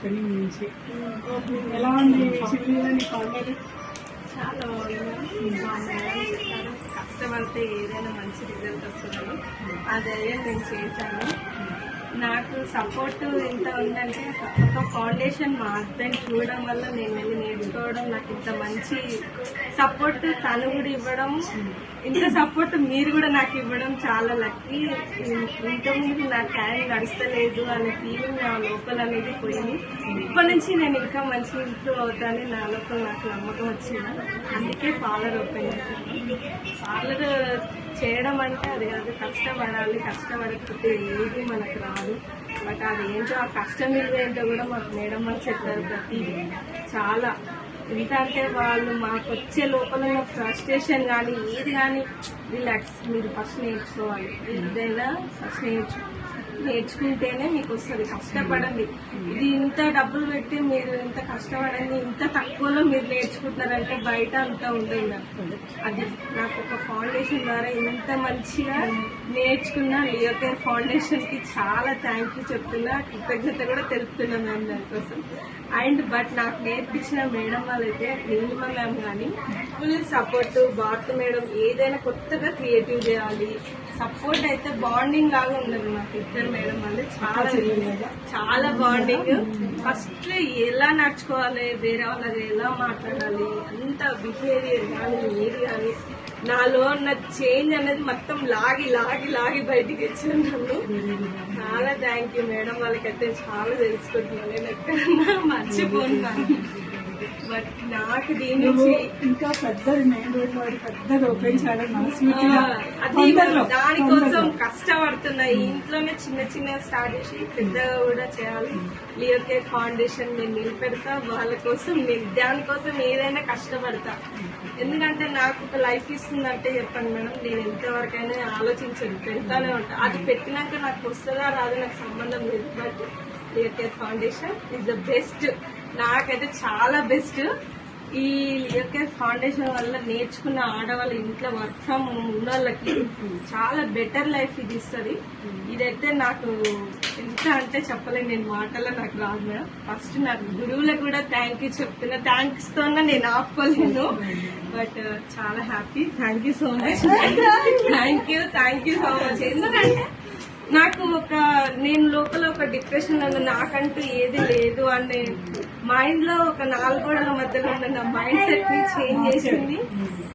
Opening నుంచి ఎలా ఉంది శివలీలని కాంటాక్ట్? చాలా బాగుంది. కష్టపడితే ఏదైనా మంచి రిజల్ట్ వస్తుందని ఆ ధైర్యం నేను చేశాను. నాకు సపోర్ట్ ఎంత ఉందంటే ఒక ఫౌండేషన్ మా హస్బెండ్ చూడడం వల్ల నేను వెళ్ళి నేర్చుకోవడం, నాకు ఇంత మంచి సపోర్ట్ తను కూడా ఇవ్వడం, ఇంత సపోర్ట్ మీరు కూడా నాకు ఇవ్వడం చాలా లక్కీ. ఇంతకుముందు నా టైం నడుస్తలేదు అనే ఫీలింగ్ నా లోపల అనేది పోయింది. ఇప్పటి నుంచి నేను ఇంకా మంచి ఇంప్రూవ్ అవుతానని నా లోపల నాకు నమ్మకం వచ్చింది. అందుకే పార్లర్ ఓపెన్ చేశాను. పార్లర్ చేయడం అంటే అది కాదు, కష్టపడాలి. కష్టపడకపోతే ఏది మనకు రాదు. బట్ అది ఏంటో ఆ కష్టం విలువ ఏంటో కూడా మాకు మేడం వాళ్ళు చెప్పారు. ప్రతిదీ చాలా ఎంత అంటే వాళ్ళు మాకు వచ్చే లోపల ఉన్న ఫ్రస్ట్రేషన్ కానీ ఏది కానీ రిలాక్స్, మీరు ఫస్ట్ నేర్చుకోవాలి. ఏదైనా ఫస్ట్ నేర్చుకుంటేనే మీకు వస్తుంది. కష్టపడండి. ఇది ఇంత డబ్బులు పెట్టి మీరు ఇంత కష్టపడండి, ఇంత తక్కువలో మీరు నేర్చుకుంటున్నారంటే బయట అంతా ఉండదు. అది నాకు ఒక ఫౌండేషన్ ద్వారా ఇంత మంచిగా నేర్చుకున్న లియోకేర్ ఫౌండేషన్ కి చాలా థ్యాంక్ యూ చెప్తున్నా, కృతజ్ఞత కూడా తెలుపుతున్నా మ్యామ్ దానికోసం. అండ్ బట్ నాకు నేర్పించిన మేడం వాళ్ళైతే నీలిమ మ్యామ్ కానీ ఫుల్ సపోర్ట్. భారత మేడం ఏదైనా కొత్తగా క్రియేటివ్ చేయాలి, సపోర్ట్ అయితే బాండింగ్ లాగా ఉండదు. నాకు ఇద్దరు మేడం వాళ్ళు చాలా బాండింగ్. ఫస్ట్ ఎలా నడుచుకోవాలి, వేరే వాళ్ళకి ఎలా మాట్లాడాలి, అంత బిహేవియర్ కానీ ఏది కానీ నాలో ఉన్న చేంజ్ అనేది మొత్తం లాగి లాగి లాగి బయటికి ఇచ్చాను నన్ను. చాలా థ్యాంక్ యూ మేడం వాళ్ళకైతే. చాలా తెలుసుకుంటున్నాను, నేను ఎక్కడన్నా మర్చిపోతున్నాను. బట్ నాకు దీని నుంచి ఇంకా పెద్దది మెయిన్ రోడ్ వాడి పెద్దది ఓపెన్ చేయాలి. అది దానికోసం కష్టపడుతున్నా. ఇంట్లోనే చిన్న చిన్న స్టార్ట్ చేసి పెద్దగా కూడా చేయాలి. లియోకేర్ ఫౌండేషన్ నేను నిలబెడతా వాళ్ళ కోసం. నేను దానికోసం ఏదైనా కష్టపడతా. ఎందుకంటే నాకు ఒక లైఫ్ ఇస్తుందంటే చెప్పండి మేడం, నేను ఎంతవరకైనా ఆలోచించను, పెడతానే ఉంటా. అది పెట్టినాక నాకు వస్తుందా రాదు నాకు సంబంధం లేదు. But Leocare foundation is the best. నాకైతే చాలా బెస్ట్. ఈ లియోకేర్ ఫౌండేషన్ వల్ల నేర్చుకున్న ఆడవాళ్ళ ఇంట్లో వర్క్ ఫ్రమ్ ఉన్న వాళ్ళకి చాలా బెటర్ లైఫ్ ఇది ఇస్తుంది. ఇదైతే నాకు ఎంత అంటే చెప్పలేను, నేను మాటల్లో నాకు రాదు మేడం. ఫస్ట్ నాకు గురువులకు కూడా థ్యాంక్ యూ చెప్తున్నా. థ్యాంక్స్ తో నేను ఆపుకోలేను. బట్ చాలా happy. Thank you so much. Thank you so much. ఎందుకంటే నాకు నేను లోపల ఒక డిప్రెషన్ లో నాకంటూ ఏది లేదు అనే మైండ్ లో ఒక 4 గోడల మధ్యలో ఉన్న నా మైండ్ సెట్ ని చేంజ్ చేసింది.